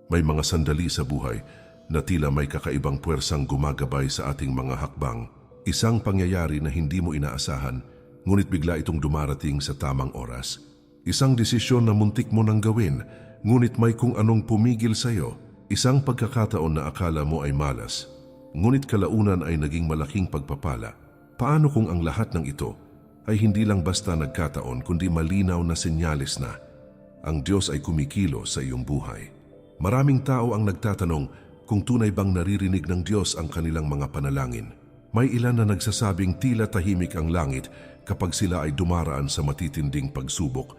May mga sandali sa buhay na tila may kakaibang puwersang gumagabay sa ating mga hakbang. Isang pangyayari na hindi mo inaasahan, ngunit bigla itong dumarating sa tamang oras. Isang desisyon na muntik mo nang gawin, ngunit may kung anong pumigil sa iyo. Isang pagkakataon na akala mo ay malas, ngunit kalaunan ay naging malaking pagpapala. Paano kung ang lahat ng ito ay hindi lang basta nagkataon kundi malinaw na senyales na ang Diyos ay kumikilos sa iyong buhay? Maraming tao ang nagtatanong kung tunay bang naririnig ng Diyos ang kanilang mga panalangin. May ilan na nagsasabing tila tahimik ang langit kapag sila ay dumaraan sa matitinding pagsubok.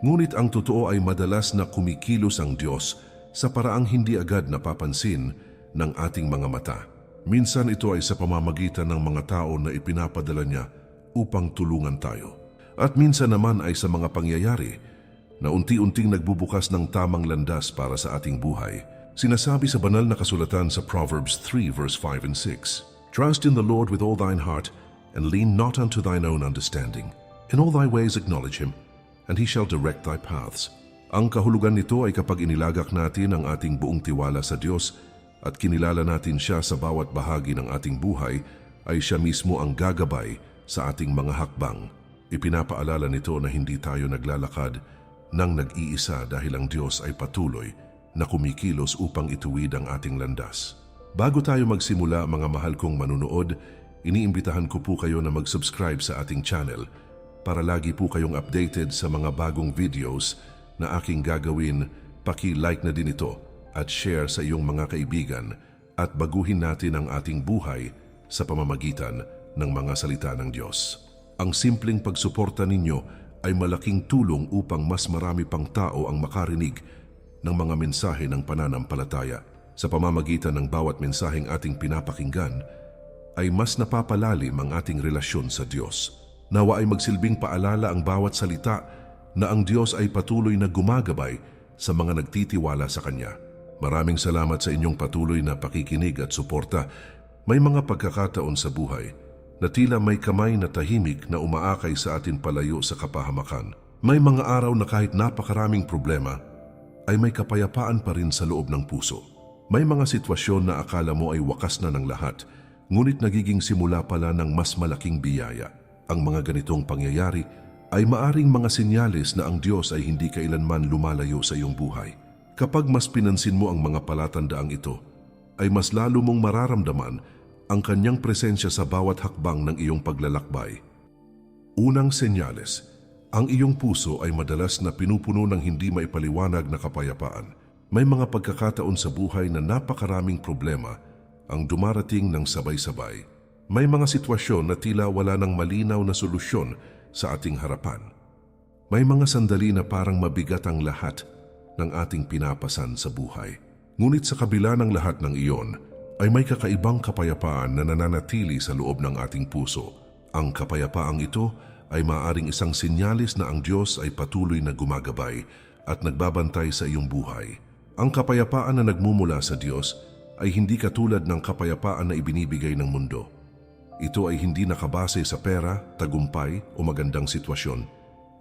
Ngunit ang totoo ay madalas na kumikilos ang Diyos sa paraang hindi agad napapansin ng ating mga mata. Minsan ito ay sa pamamagitan ng mga tao na ipinapadala niya upang tulungan tayo. At minsan naman ay sa mga pangyayari na unti-unting nagbubukas ng tamang landas para sa ating buhay. Sinasabi sa banal na kasulatan sa Proverbs 3 verse 5 and 6, "Trust in the Lord with all thine heart, and lean not unto thine own understanding. In all thy ways acknowledge him, and he shall direct thy paths." Ang kahulugan nito ay kapag inilagak natin ang ating buong tiwala sa Diyos at kinilala natin siya sa bawat bahagi ng ating buhay, ay siya mismo ang gagabay sa ating mga hakbang. Ipinapaalala nito na hindi tayo naglalakad nang nag-iisa dahil ang Diyos ay patuloy na kumikilos upang ituwid ang ating landas. Bago tayo magsimula, mga mahal kong manunood, iniimbitahan ko po kayo na mag-subscribe sa ating channel para lagi po kayong updated sa mga bagong videos na aking gagawin. Paki-like na din ito at share sa iyong mga kaibigan at baguhin natin ang ating buhay sa pamamagitan ng mga salita ng Diyos. Ang simpleng pagsuporta ninyo ay malaking tulong upang mas marami pang tao ang makarinig ng mga mensahe ng pananampalataya. Sa pamamagitan ng bawat mensaheng ating pinapakinggan, ay mas napapalalim ang ating relasyon sa Diyos. Nawa ay magsilbing paalala ang bawat salita na ang Diyos ay patuloy na gumagabay sa mga nagtitiwala sa Kanya. Maraming salamat sa inyong patuloy na pakikinig at suporta. May mga pagkakataon sa buhay na tila may kamay na tahimik na umaakay sa atin palayo sa kapahamakan. May mga araw na kahit napakaraming problema, ay may kapayapaan pa rin sa loob ng puso. May mga sitwasyon na akala mo ay wakas na ng lahat, ngunit nagiging simula pala ng mas malaking biyaya. Ang mga ganitong pangyayari ay maaring mga senyales na ang Diyos ay hindi kailanman lumalayo sa iyong buhay. Kapag mas pinansin mo ang mga palatandaang ito, ay mas lalo mong mararamdaman ang Kanyang presensya sa bawat hakbang ng iyong paglalakbay. Unang senyales, ang iyong puso ay madalas na pinupuno ng hindi maipaliwanag na kapayapaan. May mga pagkakataon sa buhay na napakaraming problema ang dumarating ng sabay-sabay. May mga sitwasyon na tila wala ng malinaw na solusyon sa ating harapan. May mga sandali na parang mabigat ang lahat ng ating pinapasan sa buhay. Ngunit sa kabila ng lahat ng iyon, ay may kakaibang kapayapaan na nananatili sa loob ng ating puso. Ang kapayapaang ito ay maaaring isang sinyalis na ang Diyos ay patuloy na gumagabay at nagbabantay sa iyong buhay. Ang kapayapaan na nagmumula sa Diyos ay hindi katulad ng kapayapaan na ibinibigay ng mundo. Ito ay hindi nakabase sa pera, tagumpay o magandang sitwasyon.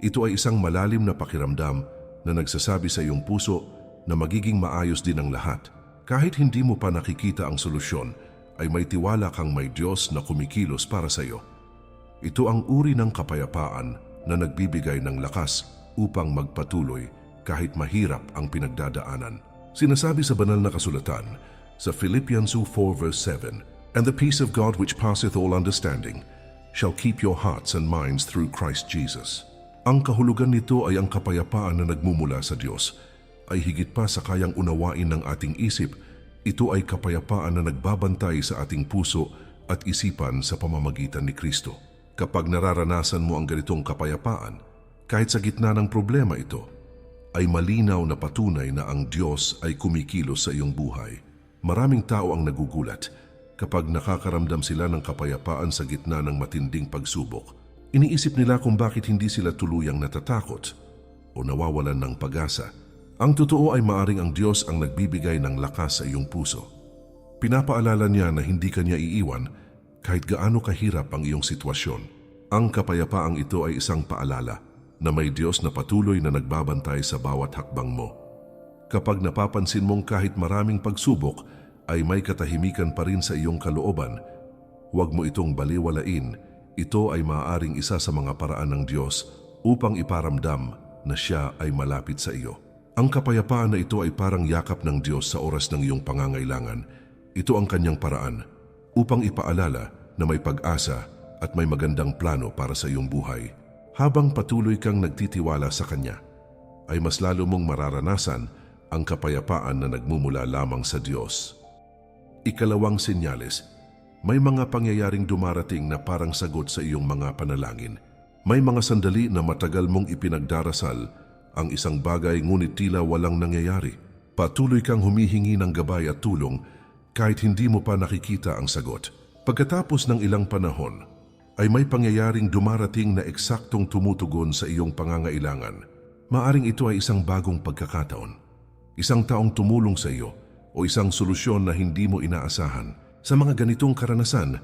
Ito ay isang malalim na pakiramdam na nagsasabi sa iyong puso na magiging maayos din ang lahat. Kahit hindi mo pa nakikita ang solusyon, ay may tiwala kang may Diyos na kumikilos para sa iyo. Ito ang uri ng kapayapaan na nagbibigay ng lakas upang magpatuloy kahit mahirap ang pinagdadaanan. Sinasabi sa banal na kasulatan sa Philippians 4 verse 7, "And the peace of God which passeth all understanding shall keep your hearts and minds through Christ Jesus." Ang kahulugan nito ay ang kapayapaan na nagmumula sa Diyos ay higit pa sa kayang unawain ng ating isip. Ito ay kapayapaan na nagbabantay sa ating puso at isipan sa pamamagitan ni Kristo. Kapag nararanasan mo ang ganitong kapayapaan, kahit sa gitna ng problema ito, ay malinaw na patunay na ang Diyos ay kumikilos sa iyong buhay. Maraming tao ang nagugulat kapag nakakaramdam sila ng kapayapaan sa gitna ng matinding pagsubok. Iniisip nila kung bakit hindi sila tuluyang natatakot o nawawalan ng pag-asa. Ang totoo ay maaring ang Diyos ang nagbibigay ng lakas sa iyong puso. Pinapaalala niya na hindi ka niya iiwan kahit gaano kahirap ang iyong sitwasyon. Ang kapayapaang ito ay isang paalala na may Diyos na patuloy na nagbabantay sa bawat hakbang mo. Kapag napapansin mong kahit maraming pagsubok ay may katahimikan pa rin sa iyong kalooban, huwag mo itong baliwalain. Ito ay maaaring isa sa mga paraan ng Diyos upang iparamdam na siya ay malapit sa iyo. Ang kapayapaan na ito ay parang yakap ng Diyos sa oras ng iyong pangangailangan. Ito ang kanyang paraan upang ipaalala na may pag-asa at may magandang plano para sa iyong buhay. Habang patuloy kang nagtitiwala sa Kanya, ay mas lalo mong mararanasan ang kapayapaan na nagmumula lamang sa Diyos. Ikalawang senyales, may mga pangyayaring dumarating na parang sagot sa iyong mga panalangin. May mga sandali na matagal mong ipinagdarasal ang isang bagay ngunit tila walang nangyayari. Patuloy kang humihingi ng gabay at tulong kahit hindi mo pa nakikita ang sagot. Pagkatapos ng ilang panahon, ay may pangyayaring dumarating na eksaktong tumutugon sa iyong pangangailangan. Maaring ito ay isang bagong pagkakataon, isang taong tumulong sa iyo, o isang solusyon na hindi mo inaasahan. Sa mga ganitong karanasan,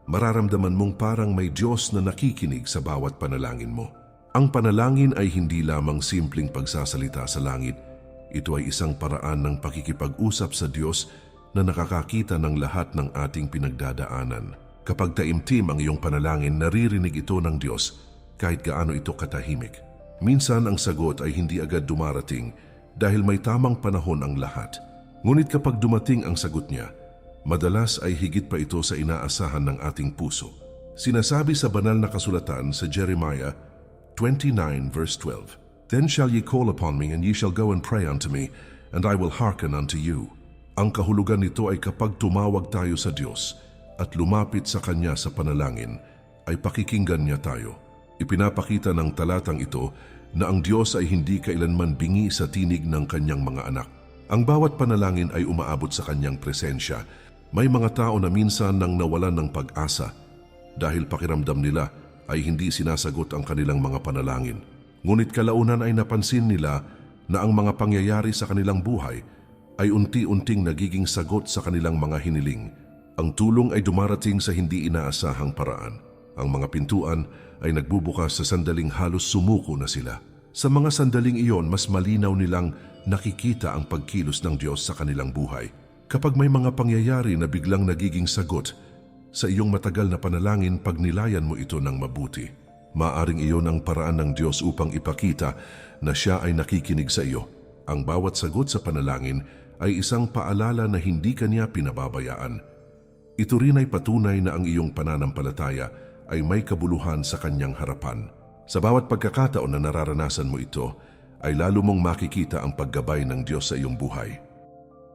mararamdaman mong parang may Diyos na nakikinig sa bawat panalangin mo. Ang panalangin ay hindi lamang simpleng pagsasalita sa langit. Ito ay isang paraan ng pakikipag-usap sa Diyos na nakakakita ng lahat ng ating pinagdadaanan. Kapag taimtim ang iyong panalangin, naririnig ito ng Diyos kahit gaano ito katahimik. Minsan ang sagot ay hindi agad dumarating dahil may tamang panahon ang lahat. Ngunit kapag dumating ang sagot niya, madalas ay higit pa ito sa inaasahan ng ating puso. Sinasabi sa banal na kasulatan sa Jeremiah 29 verse 12, "Then shall ye call upon me, and ye shall go and pray unto me, and I will hearken unto you." Ang kahulugan nito ay kapag tumawag tayo sa Diyos at lumapit sa Kanya sa panalangin, ay pakikinggan niya tayo. Ipinapakita ng talatang ito na ang Diyos ay hindi kailanman bingi sa tinig ng Kanyang mga anak. Ang bawat panalangin ay umaabot sa Kanyang presensya. May mga tao na minsan nang nawalan ng pag-asa dahil pakiramdam nila ay hindi sinasagot ang kanilang mga panalangin. Ngunit kalaunan ay napansin nila na ang mga pangyayari sa kanilang buhay ay unti-unting nagiging sagot sa kanilang mga hiniling. Ang tulong ay dumarating sa hindi inaasahang paraan. Ang mga pintuan ay nagbubukas sa sandaling halos sumuko na sila. Sa mga sandaling iyon, mas malinaw nilang nakikita ang pagkilos ng Diyos sa kanilang buhay. Kapag may mga pangyayari na biglang nagiging sagot sa iyong matagal na panalangin, pagnilayan mo ito ng mabuti. Maaring iyon ang paraan ng Diyos upang ipakita na Siya ay nakikinig sa iyo. Ang bawat sagot sa panalangin ay isang paalala na hindi Kanya pinababayaan. Ito rin ay patunay na ang iyong pananampalataya ay may kabuluhan sa Kanyang harapan. Sa bawat pagkakataon na nararanasan mo ito, ay lalo mong makikita ang paggabay ng Diyos sa iyong buhay.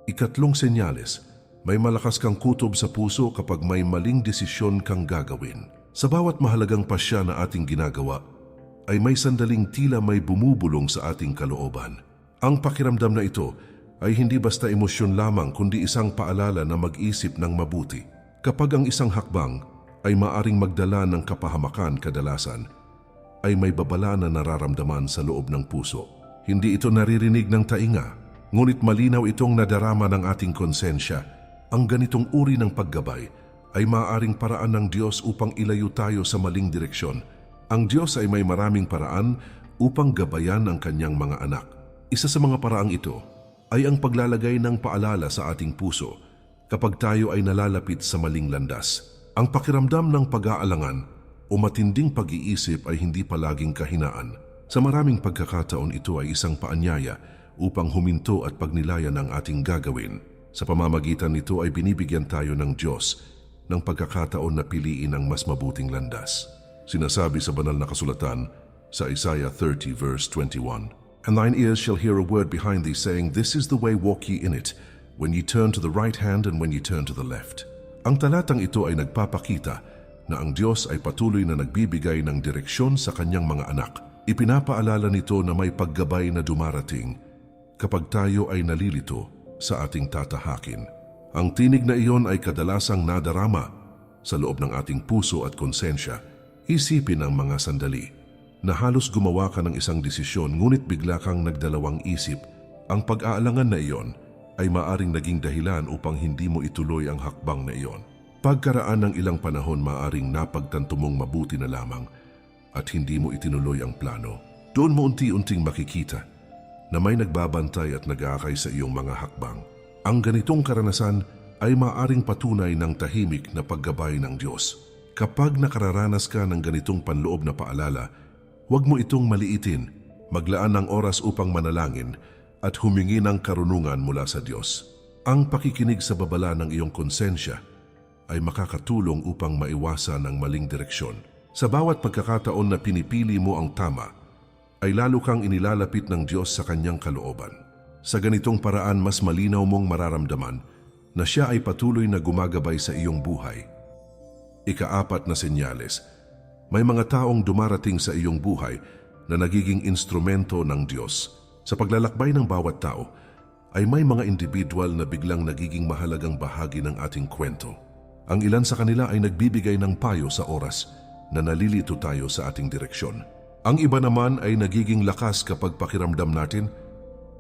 Ikatlong senyales, may malakas kang kutob sa puso kapag may maling desisyon kang gagawin. Sa bawat mahalagang pasya na ating ginagawa, ay may sandaling tila may bumubulong sa ating kalooban. Ang pakiramdam na ito ay hindi basta emosyon lamang kundi isang paalala na mag-isip ng mabuti. Kapag ang isang hakbang ay maaring magdala ng kapahamakan, kadalasan ay may babala na nararamdaman sa loob ng puso. Hindi ito naririnig ng tainga, ngunit malinaw itong nadarama ng ating konsensya. Ang ganitong uri ng paggabay ay maaaring paraan ng Diyos upang ilayo tayo sa maling direksyon. Ang Diyos ay may maraming paraan upang gabayan ang Kanyang mga anak. Isa sa mga paraang ito ay ang paglalagay ng paalala sa ating puso kapag tayo ay nalalapit sa maling landas. Ang pakiramdam ng pag-aalangan o matinding pag-iisip ay hindi palaging kahinaan. Sa maraming pagkakataon, ito ay isang paanyaya upang huminto at pagnilayan ang ating gagawin. Sa pamamagitan nito ay binibigyan tayo ng Diyos ng pagkakataon na piliin ang mas mabuting landas. Sinasabi sa banal na kasulatan sa Isaiah 30 verse 21, "And thine ears shall hear a word behind thee, saying, This is the way, walk ye in it, when ye turn to the right hand and when ye turn to the left." Ang talatang ito ay nagpapakita na ang Diyos ay patuloy na nagbibigay ng direksyon sa Kanyang mga anak. Ipinapaalala nito na may paggabay na dumarating kapag tayo ay nalilito sa ating tatahakin. Ang tinig na iyon ay kadalasang nadarama sa loob ng ating puso at konsensya. Isipin ang mga sandali na halos gumawa ka ng isang desisyon ngunit bigla kang nagdalawang isip. Ang pag-aalangan na iyon ay maaring naging dahilan upang hindi mo ituloy ang hakbang na iyon. Pagkaraan ng ilang panahon, maaring napagtanto mong mabuti na lamang at hindi mo itinuloy ang plano. Doon mo unti-unting makikita na may nagbabantay at nag-aakay sa iyong mga hakbang. Ang ganitong karanasan ay maaring patunay ng tahimik na paggabay ng Diyos. Kapag nakararanas ka ng ganitong panloob na paalala, huwag mo itong maliitin. Maglaan ng oras upang manalangin at humingi ng karunungan mula sa Diyos. Ang pakikinig sa babala ng iyong konsensya ay makakatulong upang maiwasan ang maling direksyon. Sa bawat pagkakataon na pinipili mo ang tama, ay lalo kang inilalapit ng Diyos sa kanyang kalooban. Sa ganitong paraan, mas malinaw mong mararamdaman na siya ay patuloy na gumagabay sa iyong buhay. Ika-4 na senyales, may mga taong dumarating sa iyong buhay na nagiging instrumento ng Diyos. Sa paglalakbay ng bawat tao, ay may mga individual na biglang nagiging mahalagang bahagi ng ating kwento. Ang ilan sa kanila ay nagbibigay ng payo sa oras na nalilito tayo sa ating direksyon. Ang iba naman ay nagiging lakas kapag pakiramdam natin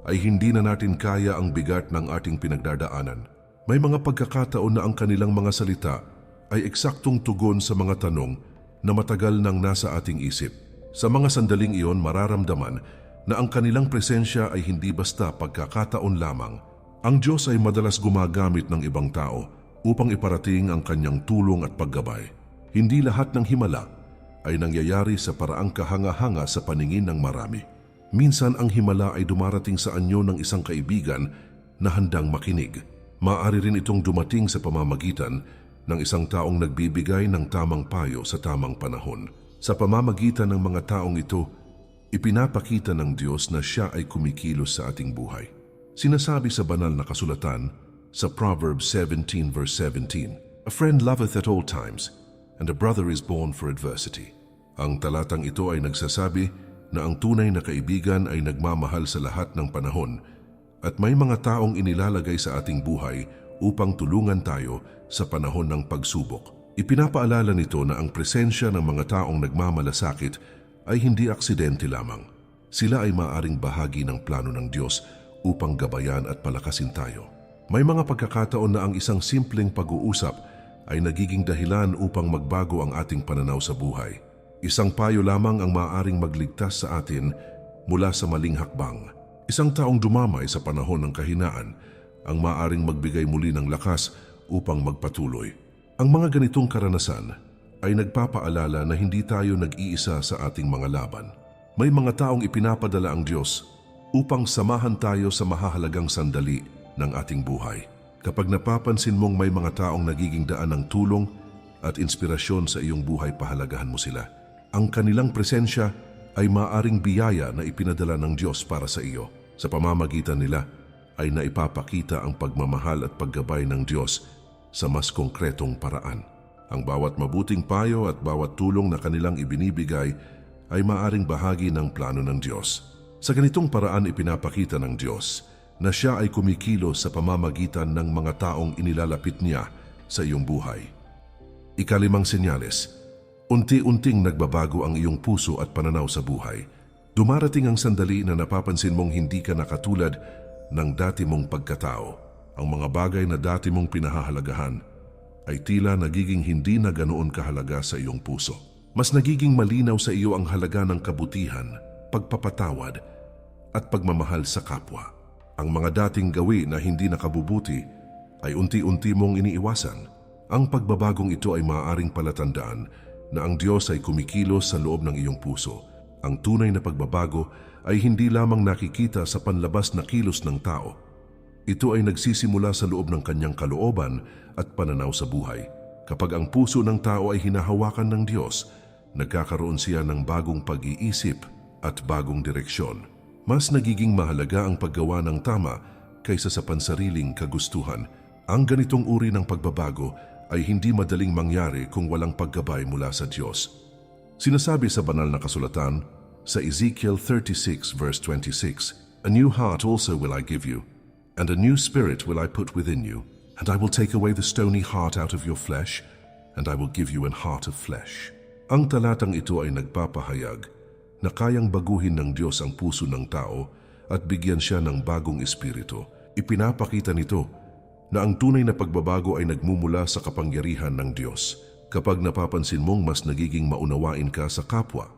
ay hindi na natin kaya ang bigat ng ating pinagdadaanan. May mga pagkakataon na ang kanilang mga salita ay eksaktong tugon sa mga tanong na matagal nang nasa ating isip. Sa mga sandaling iyon, mararamdaman na ang kanilang presensya ay hindi basta pagkakataon lamang. Ang Diyos ay madalas gumagamit ng ibang tao upang iparating ang kanyang tulong at paggabay. Hindi lahat ng himala ay nangyayari sa paraang kahanga-hanga sa paningin ng marami. Minsan ang himala ay dumarating sa anyo ng isang kaibigan na handang makinig. Maaari rin itong dumating sa pamamagitan ng isang taong nagbibigay ng tamang payo sa tamang panahon. Sa pamamagitan ng mga taong ito, ipinapakita ng Diyos na siya ay kumikilos sa ating buhay. Sinasabi sa banal na kasulatan sa Proverbs 17 verse 17, "A friend loveth at all times, and a brother is born for adversity." Ang talatang ito ay nagsasabi na ang tunay na kaibigan ay nagmamahal sa lahat ng panahon at may mga taong inilalagay sa ating buhay upang tulungan tayo sa panahon ng pagsubok. Ipinapaalala nito na ang presensya ng mga taong nagmamalasakit ay hindi aksidente lamang. Sila ay maaaring bahagi ng plano ng Diyos upang gabayan at palakasin tayo. May mga pagkakataon na ang isang simpleng pag-uusap ay nagiging dahilan upang magbago ang ating pananaw sa buhay. Isang payo lamang ang maaaring magligtas sa atin mula sa maling hakbang. Isang taong dumamay sa panahon ng kahinaan ang maaaring magbigay muli ng lakas upang magpatuloy. Ang mga ganitong karanasan ay nagpapaalala na hindi tayo nag-iisa sa ating mga laban. May mga taong ipinapadala ang Diyos upang samahan tayo sa mahahalagang sandali ng ating buhay. Kapag napapansin mong may mga taong nagiging daan ng tulong at inspirasyon sa iyong buhay, pahalagahan mo sila. Ang kanilang presensya ay maaring biyaya na ipinadala ng Diyos para sa iyo. Sa pamamagitan nila ay naipapakita ang pagmamahal at paggabay ng Diyos sa mas konkretong paraan. Ang bawat mabuting payo at bawat tulong na kanilang ibinibigay ay maaring bahagi ng plano ng Diyos. Sa ganitong paraan, ipinapakita ng Diyos na siya ay kumikilos sa pamamagitan ng mga taong inilalapit niya sa iyong buhay. Ika-5 senyales, unti-unting nagbabago ang iyong puso at pananaw sa buhay. Dumarating ang sandali na napapansin mong hindi ka nakatulad ng dati mong pagkatao. Ang mga bagay na dati mong pinahahalagahan ay tila nagiging hindi na ganoon kahalaga sa iyong puso. Mas nagiging malinaw sa iyo ang halaga ng kabutihan, pagpapatawad, at pagmamahal sa kapwa. Ang mga dating gawi na hindi nakabubuti ay unti-unti mong iniiwasan. Ang pagbabagong ito ay maaaring palatandaan na ang Diyos ay kumikilos sa loob ng iyong puso. Ang tunay na pagbabago ay hindi lamang nakikita sa panlabas na kilos ng tao. Ito ay nagsisimula sa loob ng kanyang kalooban at pananaw sa buhay. Kapag ang puso ng tao ay hinahawakan ng Diyos, nagkakaroon siya ng bagong pag-iisip at bagong direksyon. Mas nagiging mahalaga ang paggawa ng tama kaysa sa pansariling kagustuhan. Ang ganitong uri ng pagbabago ay hindi madaling mangyari kung walang paggabay mula sa Diyos. Sinasabi sa banal na kasulatan sa Ezekiel 36 verse 26, "A new heart also will I give you, and a new spirit will I put within you, and I will take away the stony heart out of your flesh, and I will give you an heart of flesh." Ang talatang ito ay nagpapahayag na kayang baguhin ng Diyos ang puso ng tao at bigyan siya ng bagong espiritu. Ipinapakita nito na ang tunay na pagbabago ay nagmumula sa kapangyarihan ng Diyos. Kapag napapansin mong mas nagiging maunawain ka sa kapwa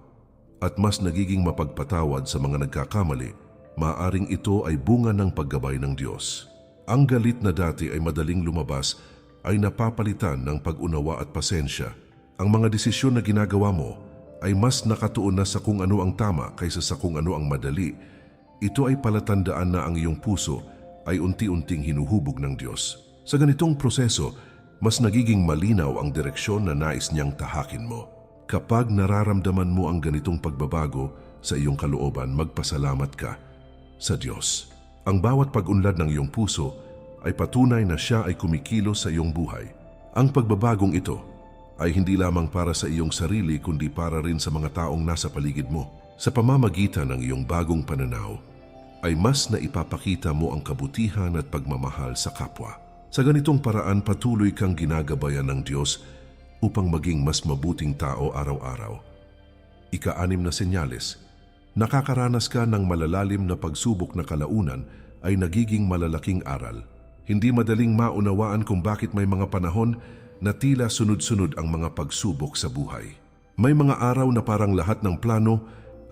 at mas nagiging mapagpatawad sa mga nagkakamali, maaring ito ay bunga ng paggabay ng Diyos. Ang galit na dati ay madaling lumabas ay napapalitan ng pag-unawa at pasensya. Ang mga desisyon na ginagawa mo ay mas nakatuon na sa kung ano ang tama kaysa sa kung ano ang madali. Ito ay palatandaan na ang iyong puso ay unti-unting hinuhubog ng Diyos. Sa ganitong proseso, mas nagiging malinaw ang direksyon na nais niyang tahakin mo. Kapag nararamdaman mo ang ganitong pagbabago sa iyong kalooban, magpasalamat ka sa Diyos. Ang bawat pag-unlad ng iyong puso ay patunay na siya ay kumikilos sa iyong buhay. Ang pagbabagong ito ay hindi lamang para sa iyong sarili kundi para rin sa mga taong nasa paligid mo. Sa pamamagitan ng iyong bagong pananaw, ay mas na ipapakita mo ang kabutihan at pagmamahal sa kapwa. Sa ganitong paraan, patuloy kang ginagabayan ng Diyos upang maging mas mabuting tao araw-araw. Ika-6 na senyales. Nakakaranas ka ng malalalim na pagsubok na kalaunan ay nagiging malalaking aral. Hindi madaling maunawaan kung bakit may mga panahon na tila sunod-sunod ang mga pagsubok sa buhay. May mga araw na parang lahat ng plano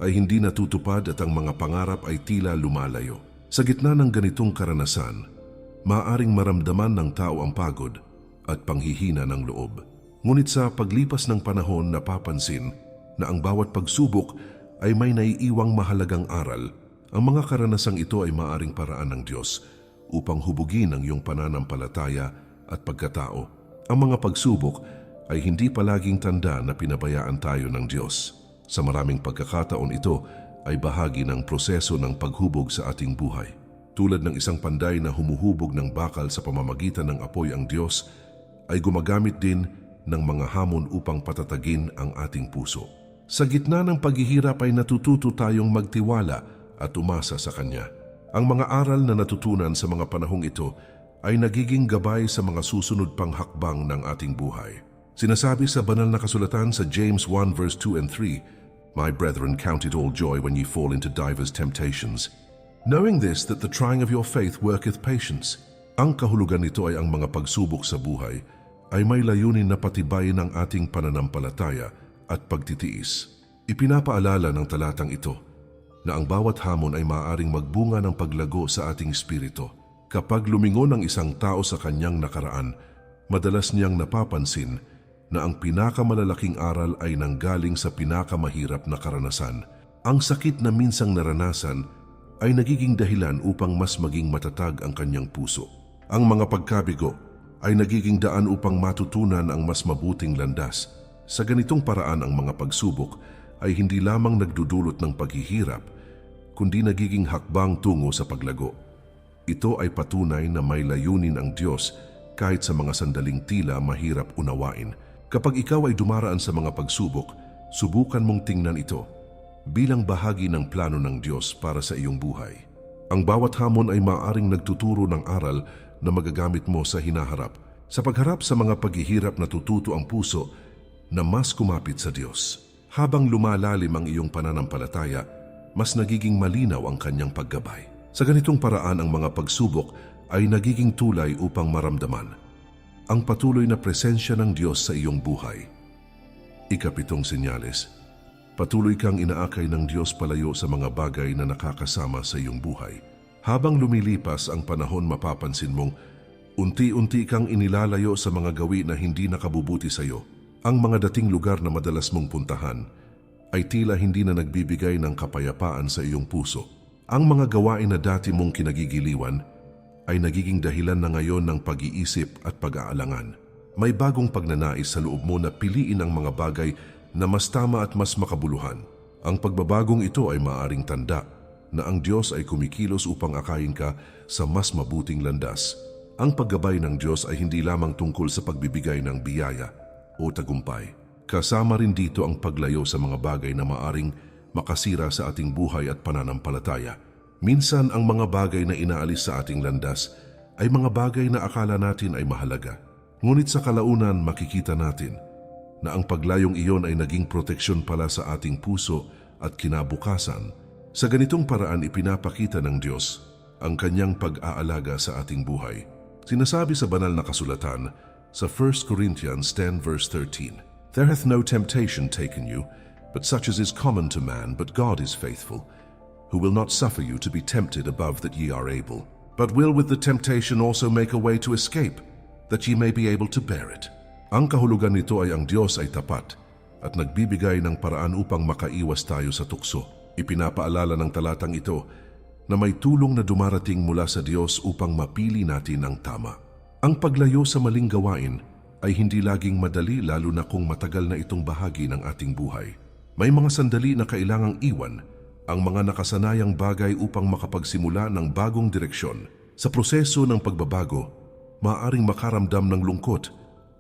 ay hindi natutupad at ang mga pangarap ay tila lumalayo. Sa gitna ng ganitong karanasan, maaaring maramdaman ng tao ang pagod at panghihina ng loob. Ngunit sa paglipas ng panahon, napapansin na ang bawat pagsubok ay may naiiwang mahalagang aral. Ang mga karanasang ito ay maaaring paraan ng Diyos upang hubugin ang iyong pananampalataya at pagkatao. Ang mga pagsubok ay hindi palaging tanda na pinabayaan tayo ng Diyos. Sa maraming pagkakataon, ito ay bahagi ng proseso ng paghubog sa ating buhay. Tulad ng isang panday na humuhubog ng bakal sa pamamagitan ng apoy, ang Diyos ay gumagamit din ng mga hamon upang patatagin ang ating puso. Sa gitna ng paghihirap ay natututo tayong magtiwala at umasa sa Kanya. Ang mga aral na natutunan sa mga panahong ito ay nagiging gabay sa mga susunod pang hakbang ng ating buhay. Sinasabi sa banal na kasulatan sa James 1 verse 2 and 3, "My brethren, count it all joy when ye fall into divers temptations, knowing this, that the trying of your faith worketh patience." Ang kahulugan nito ay ang mga pagsubok sa buhay ay may layunin na patibayin ang ating pananampalataya at pagtitiis. Ipinapaalala ng talatang ito na ang bawat hamon ay maaaring magbunga ng paglago sa ating espiritu. Kapag lumingon ang isang tao sa kanyang nakaraan, madalas niyang napapansin na ang pinakamalalaking aral ay nanggaling sa pinakamahirap na karanasan. Ang sakit na minsang naranasan ay nagiging dahilan upang mas maging matatag ang kanyang puso. Ang mga pagkabigo ay nagiging daan upang matutunan ang mas mabuting landas. Sa ganitong paraan, ang mga pagsubok ay hindi lamang nagdudulot ng paghihirap, kundi nagiging hakbang tungo sa paglago. Ito ay patunay na may layunin ang Diyos kahit sa mga sandaling tila mahirap unawain. Kapag ikaw ay dumaraan sa mga pagsubok, subukan mong tingnan ito bilang bahagi ng plano ng Diyos para sa iyong buhay. Ang bawat hamon ay maaaring nagtuturo ng aral na magagamit mo sa hinaharap. Sa pagharap sa mga paghihirap, natututo ang puso na mas kumapit sa Diyos. Habang lumalalim ang iyong pananampalataya, mas nagiging malinaw ang Kanyang paggabay. Sa ganitong paraan, ang mga pagsubok ay nagiging tulay upang maramdaman ang patuloy na presensya ng Diyos sa iyong buhay. Ika-7 senyales. Patuloy kang inaakay ng Diyos palayo sa mga bagay na nakakasama sa iyong buhay. Habang lumilipas ang panahon, mapapansin mong unti-unti kang inilalayo sa mga gawi na hindi nakabubuti sa iyo. Ang mga dating lugar na madalas mong puntahan ay tila hindi na nagbibigay ng kapayapaan sa iyong puso. Ang mga gawain na dati mong kinagigiliwan ay nagiging dahilan na ngayon ng pag-iisip at pag-aalangan. May bagong pagnanais sa loob mo na piliin ang mga bagay na mas tama at mas makabuluhan. Ang pagbabagong ito ay maaaring tanda na ang Diyos ay kumikilos upang akayin ka sa mas mabuting landas. Ang paggabay ng Diyos ay hindi lamang tungkol sa pagbibigay ng biyaya o tagumpay. Kasama rin dito ang paglayo sa mga bagay na maaaring makasira sa ating buhay at pananampalataya. Minsan, ang mga bagay na inaalis sa ating landas ay mga bagay na akala natin ay mahalaga. Ngunit sa kalaunan, makikita natin na ang paglayong iyon ay naging proteksyon pala sa ating puso at kinabukasan. Sa ganitong paraan, ipinapakita ng Diyos ang Kanyang pag-aalaga sa ating buhay. Sinasabi sa banal na kasulatan sa 1 Corinthians 10 verse 13, "There hath no temptation taken you, but such as is common to man, but God is faithful, who will not suffer you to be tempted above that ye are able, but will with the temptation also make a way to escape, that ye may be able to bear it. Ang kahulugan nito ay ang Diyos ay tapat at nagbibigay ng paraan upang makaiwas tayo sa tukso. Ipinapaalala ng talatang ito na may tulong na dumarating mula sa Diyos upang mapili natin ang tama. Ang paglayo sa maling gawain ay hindi laging madali, lalo na kung matagal na itong bahagi ng ating buhay. May mga sandali na kailangang iwan ang mga nakasanayang bagay upang makapagsimula ng bagong direksyon. Sa proseso ng pagbabago, maaaring makaramdam ng lungkot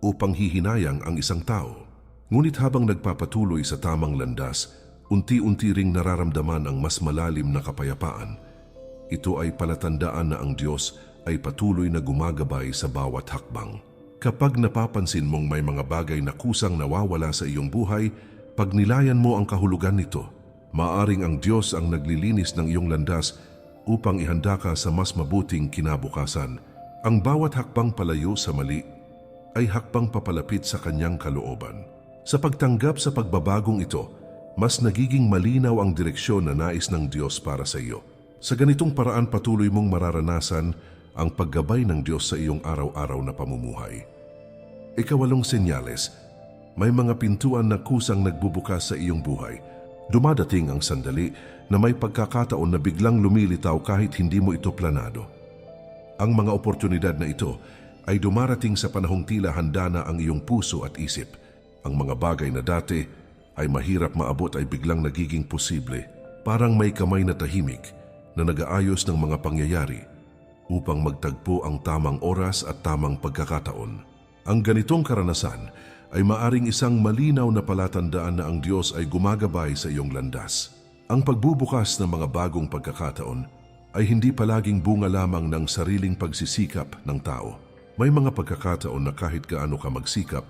upang hihinayang ang isang tao. Ngunit habang nagpapatuloy sa tamang landas, unti-unti ring nararamdaman ang mas malalim na kapayapaan. Ito ay palatandaan na ang Diyos ay patuloy na gumagabay sa bawat hakbang. Kapag napapansin mong may mga bagay na kusang nawawala sa iyong buhay, pag nilayan mo ang kahulugan nito, maaaring ang Diyos ang naglilinis ng iyong landas upang ihanda ka sa mas mabuting kinabukasan. Ang bawat hakbang palayo sa mali ay hakbang papalapit sa kanyang kalooban. Sa pagtanggap sa pagbabagong ito, mas nagiging malinaw ang direksyon na nais ng Diyos para sa iyo. Sa ganitong paraan, patuloy mong mararanasan ang paggabay ng Diyos sa iyong araw-araw na pamumuhay. Ikawalong senyales, may mga pintuan na kusang nagbubukas sa iyong buhay. Dumadating ang sandali na may pagkakataon na biglang lumilitaw kahit hindi mo ito planado. Ang mga oportunidad na ito ay dumarating sa panahong tila handa na ang iyong puso at isip. Ang mga bagay na dati ay mahirap maabot ay biglang nagiging posible. Parang may kamay na tahimik na nag-aayos ng mga pangyayari upang magtagpo ang tamang oras at tamang pagkakataon. Ang ganitong karanasan ay maaring isang malinaw na palatandaan na ang Diyos ay gumagabay sa iyong landas. Ang pagbubukas ng mga bagong pagkakataon ay hindi palaging bunga lamang ng sariling pagsisikap ng tao. May mga pagkakataon na kahit gaano ka magsikap,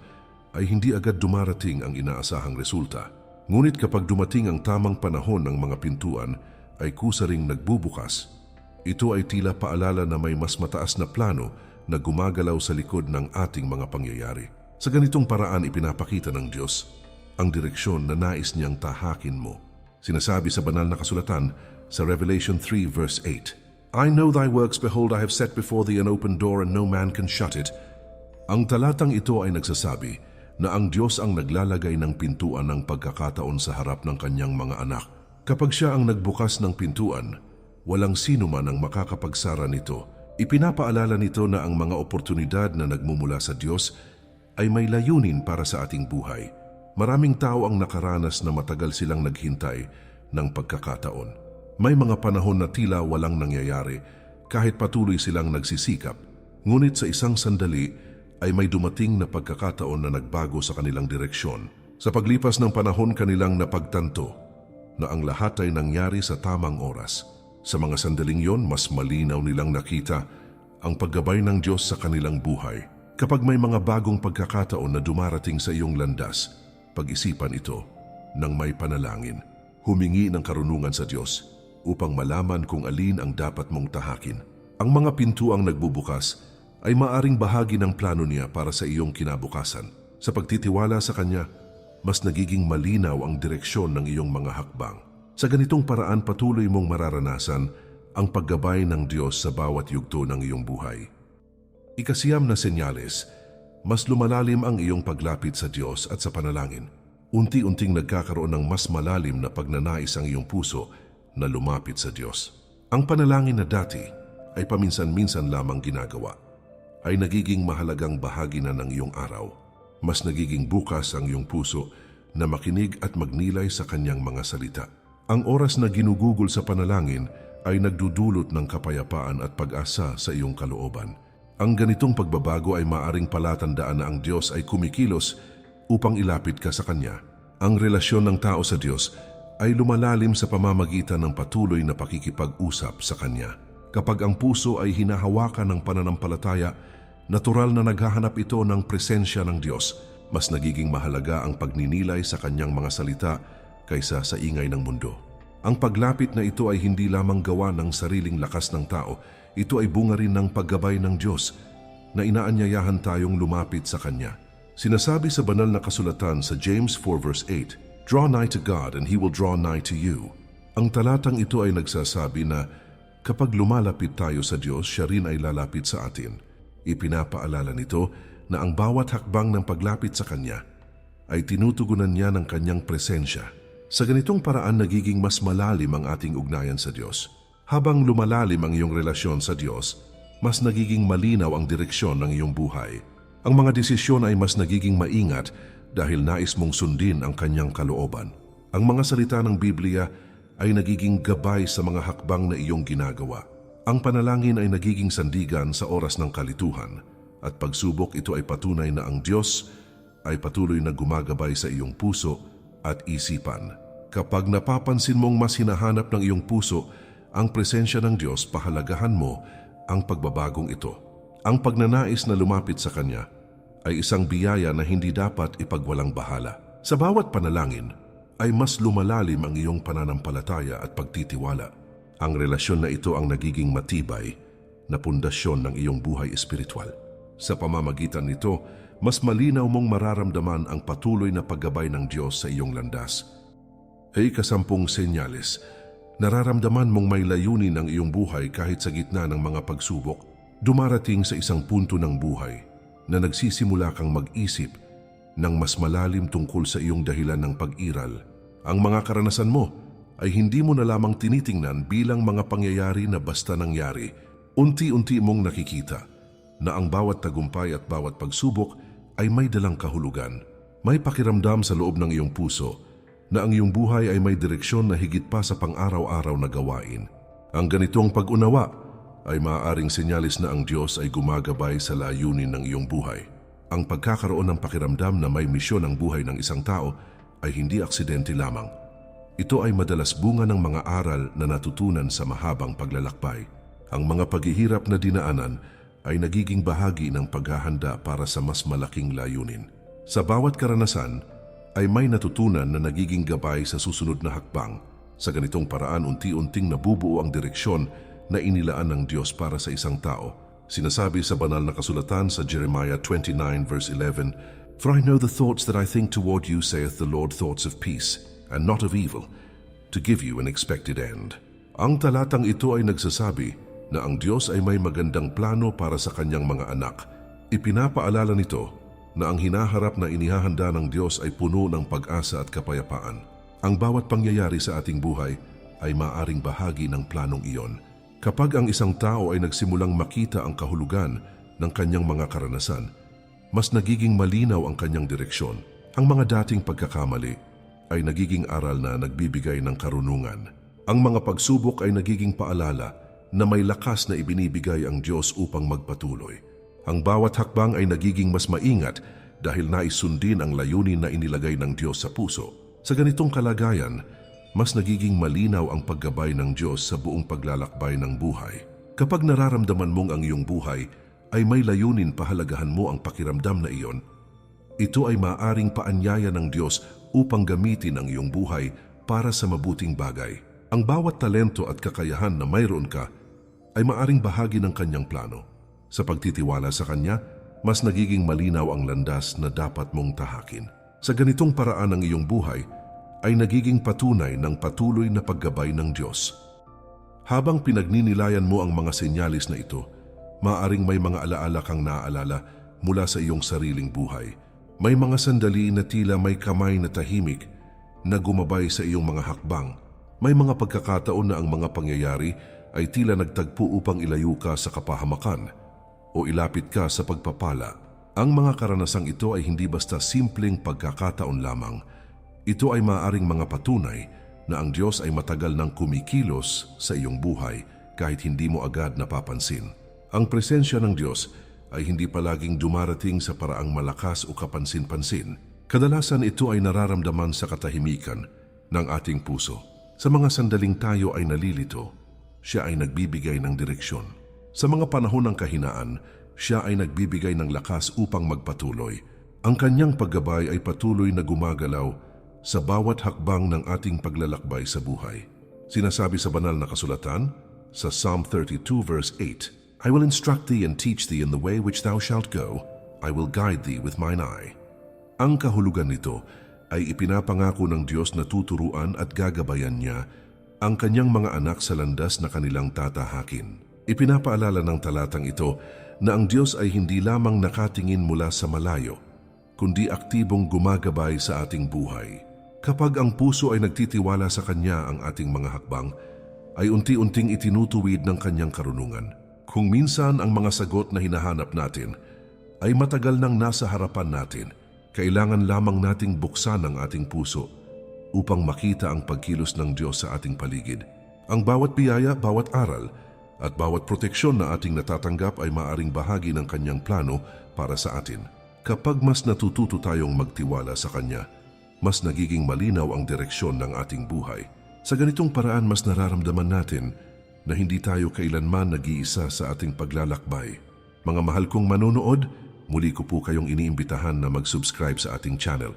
ay hindi agad dumarating ang inaasahang resulta. Ngunit kapag dumating ang tamang panahon ng mga pintuan, ay kusa ring nagbubukas. Ito ay tila paalala na may mas mataas na plano na gumagalaw sa likod ng ating mga pangyayari. Sa ganitong paraan, ipinapakita ng Diyos ang direksyon na nais niyang tahakin mo. Sinasabi sa banal na kasulatan sa Revelation 3 verse 8, I know thy works, behold, I have set before thee an open door, and no man can shut it. Ang talatang ito ay nagsasabi na ang Diyos ang naglalagay ng pintuan ng pagkakataon sa harap ng kanyang mga anak. Kapag siya ang nagbukas ng pintuan, walang sino man ang makakapagsara nito. Ipinapaalala nito na ang mga oportunidad na nagmumula sa Diyos ay may layunin para sa ating buhay. Maraming tao ang nakaranas na matagal silang naghintay ng pagkakataon. May mga panahon na tila walang nangyayari kahit patuloy silang nagsisikap. Ngunit sa isang sandali ay may dumating na pagkakataon na nagbago sa kanilang direksyon. Sa paglipas ng panahon, kanilang napagtanto na ang lahat ay nangyari sa tamang oras. Sa mga sandaling yon, mas malinaw nilang nakita ang paggabay ng Diyos sa kanilang buhay. Kapag may mga bagong pagkakataon na dumarating sa iyong landas, pag-isipan ito ng may panalangin. Humingi ng karunungan sa Diyos upang malaman kung alin ang dapat mong tahakin. Ang mga pintuang nagbubukas ay maaring bahagi ng plano niya para sa iyong kinabukasan. Sa pagtitiwala sa Kanya, mas nagiging malinaw ang direksyon ng iyong mga hakbang. Sa ganitong paraan, patuloy mong mararanasan ang paggabay ng Diyos sa bawat yugto ng iyong buhay. Ikasiyam na senyales, mas lumalalim ang iyong paglapit sa Diyos at sa panalangin. Unti-unting nagkakaroon ng mas malalim na pagnanais ang iyong puso na lumapit sa Diyos. Ang panalangin na dati ay paminsan-minsan lamang ginagawa, ay nagiging mahalagang bahagi na ng iyong araw. Mas nagiging bukas ang iyong puso na makinig at magnilay sa Kanyang mga salita. Ang oras na ginugugol sa panalangin ay nagdudulot ng kapayapaan at pag-asa sa iyong kalooban. Ang ganitong pagbabago ay maaring palatandaan na ang Diyos ay kumikilos upang ilapit ka sa Kanya. Ang relasyon ng tao sa Diyos ay lumalalim sa pamamagitan ng patuloy na pakikipag-usap sa Kanya. Kapag ang puso ay hinahawakan ng pananampalataya, natural na naghahanap ito ng presensya ng Diyos. Mas nagiging mahalaga ang pagninilay sa Kanyang mga salita kaysa sa ingay ng mundo. Ang paglapit na ito ay hindi lamang gawa ng sariling lakas ng tao, ito ay bunga rin ng paggabay ng Diyos na inaanyayahan tayong lumapit sa Kanya. Sinasabi sa banal na kasulatan sa James 4 verse 8, Draw nigh to God and He will draw nigh to you. Ang talatang ito ay nagsasabi na kapag lumalapit tayo sa Diyos, siya rin ay lalapit sa atin. Ipinapaalala nito na ang bawat hakbang ng paglapit sa Kanya ay tinutugunan niya ng Kanyang presensya. Sa ganitong paraan nagiging mas malalim ang ating ugnayan sa Diyos. Habang lumalalim ang iyong relasyon sa Diyos, mas nagiging malinaw ang direksyon ng iyong buhay. Ang mga desisyon ay mas nagiging maingat dahil nais mong sundin ang Kanyang kalooban. Ang mga salita ng Biblia ay nagiging gabay sa mga hakbang na iyong ginagawa. Ang panalangin ay nagiging sandigan sa oras ng kalituhan at pagsubok. Ito ay patunay na ang Diyos ay patuloy na gumagabay sa iyong puso at isipan. Kapag napapansin mong mas hinahanap ng iyong puso ang presensya ng Diyos, pahalagahan mo ang pagbabagong ito. Ang pagnanais na lumapit sa Kanya ay isang biyaya na hindi dapat ipagwalang bahala. Sa bawat panalangin ay mas lumalalim ang iyong pananampalataya at pagtitiwala. Ang relasyon na ito ang nagiging matibay na pundasyon ng iyong buhay espiritual. Sa pamamagitan nito, mas malinaw mong mararamdaman ang patuloy na paggabay ng Diyos sa iyong landas. Ika-10 senyales, nararamdaman mong may layunin ang iyong buhay kahit sa gitna ng mga pagsubok. Dumarating sa isang punto ng buhay na nagsisimula kang mag-isip ng mas malalim tungkol sa iyong dahilan ng pag-iral. Ang mga karanasan mo ay hindi mo na lamang tinitingnan bilang mga pangyayari na basta nangyari. Unti-unti mong nakikita na ang bawat tagumpay at bawat pagsubok ay may dalang kahulugan. May pakiramdam sa loob ng iyong puso na ang iyong buhay ay may direksyon na higit pa sa pang-araw-araw na gawain. Ang ganitong pag-unawa ay maaaring senyalis na ang Diyos ay gumagabay sa layunin ng iyong buhay. Ang pagkakaroon ng pakiramdam na may misyon ang buhay ng isang tao ay hindi aksidente lamang. Ito ay madalas bunga ng mga aral na natutunan sa mahabang paglalakbay. Ang mga paghihirap na dinaanan ay nagiging bahagi ng paghahanda para sa mas malaking layunin. Sa bawat karanasan ay may natutunan na nagiging gabay sa susunod na hakbang. Sa ganitong paraan, unti-unting nabubuo ang direksyon na inilaan ng Diyos para sa isang tao. Sinasabi sa banal na kasulatan sa Jeremiah 29 verse 11, "For I know the thoughts that I think toward you, saith the Lord, thoughts of peace, and not of evil, to give you an expected end." Ang talatang ito ay nagsasabi na ang Diyos ay may magandang plano para sa Kanyang mga anak. Ipinapaalala nito na ang hinaharap na inihahanda ng Diyos ay puno ng pag-asa at kapayapaan. Ang bawat pangyayari sa ating buhay ay maaaring bahagi ng planong iyon. Kapag ang isang tao ay nagsimulang makita ang kahulugan ng kanyang mga karanasan, mas nagiging malinaw ang kanyang direksyon. Ang mga dating pagkakamali ay nagiging aral na nagbibigay ng karunungan. Ang mga pagsubok ay nagiging paalala na may lakas na ibinibigay ang Diyos upang magpatuloy. Ang bawat hakbang ay nagiging mas maingat dahil naisundin ang layunin na inilagay ng Diyos sa puso. Sa ganitong kalagayan, mas nagiging malinaw ang paggabay ng Diyos sa buong paglalakbay ng buhay. Kapag nararamdaman mong ang iyong buhay ay may layunin, pahalagahan mo ang pakiramdam na iyon. Ito ay maaring paanyaya ng Diyos upang gamitin ang iyong buhay para sa mabuting bagay. Ang bawat talento at kakayahan na mayroon ka ay maaring bahagi ng Kanyang plano. Sa pagtitiwala sa Kanya, mas nagiging malinaw ang landas na dapat mong tahakin. Sa ganitong paraan ng iyong buhay ay nagiging patunay ng patuloy na paggabay ng Diyos. Habang pinagninilayan mo ang mga senyalis na ito, maaaring may mga alaala kang naaalala mula sa iyong sariling buhay. May mga sandali na tila may kamay na tahimik na gumabay sa iyong mga hakbang. May mga pagkakataon na ang mga pangyayari ay tila nagtagpo upang ilayo ka sa kapahamakan o ilapit ka sa pagpapala. Ang mga karanasang ito ay hindi basta simpleng pagkakataon lamang. Ito ay maaaring mga patunay na ang Diyos ay matagal nang kumikilos sa iyong buhay kahit hindi mo agad napapansin. Ang presensya ng Diyos ay hindi palaging dumarating sa paraang malakas o kapansin-pansin. Kadalasan ito ay nararamdaman sa katahimikan ng ating puso. Sa mga sandaling tayo ay nalilito, siya ay nagbibigay ng direksyon. Sa mga panahon ng kahinaan, siya ay nagbibigay ng lakas upang magpatuloy. Ang Kanyang paggabay ay patuloy na gumagalaw sa bawat hakbang ng ating paglalakbay sa buhay. Sinasabi sa banal na kasulatan, sa Psalm 32 verse 8, "I will instruct thee and teach thee in the way which thou shalt go. I will guide thee with mine eye." Ang kahulugan nito ay ipinapangako ng Diyos na tuturuan at gagabayan niya ang kanyang mga anak sa landas na kanilang tatahakin. Ipinapaalala ng talatang ito na ang Diyos ay hindi lamang nakatingin mula sa malayo, kundi aktibong gumagabay sa ating buhay. Kapag ang puso ay nagtitiwala sa Kanya ang ating mga hakbang, ay unti-unting itinutuwid ng Kanyang karunungan. Kung minsan ang mga sagot na hinahanap natin ay matagal nang nasa harapan natin, kailangan lamang nating buksan ang ating puso upang makita ang pagkilos ng Diyos sa ating paligid. Ang bawat biyaya, bawat aral, at bawat proteksyon na ating natatanggap ay maaring bahagi ng Kanyang plano para sa atin. Kapag mas natututo tayong magtiwala sa Kanya, mas nagiging malinaw ang direksyon ng ating buhay. Sa ganitong paraan, mas nararamdaman natin na hindi tayo kailanman nag-iisa sa ating paglalakbay. Mga mahal kong manonood, muli ko po kayong iniimbitahan na mag-subscribe sa ating channel.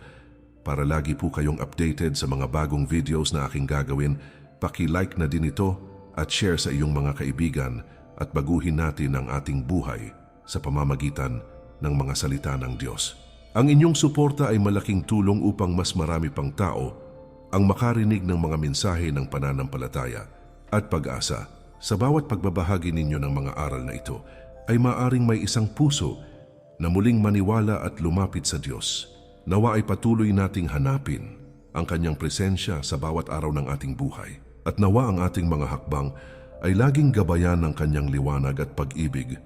Para lagi po kayong updated sa mga bagong videos na aking gagawin, paki-like na din ito at share sa iyong mga kaibigan at baguhin natin ang ating buhay sa pamamagitan ng mga salita ng Diyos. Ang inyong suporta ay malaking tulong upang mas marami pang tao ang makarinig ng mga mensahe ng pananampalataya at pag-asa. Sa bawat pagbabahagi ninyo ng mga aral na ito, ay maaring may isang puso na muling maniwala at lumapit sa Diyos. Nawa ay patuloy nating hanapin ang Kanyang presensya sa bawat araw ng ating buhay. At nawa ang ating mga hakbang ay laging gabayan ng Kanyang liwanag at pag-ibig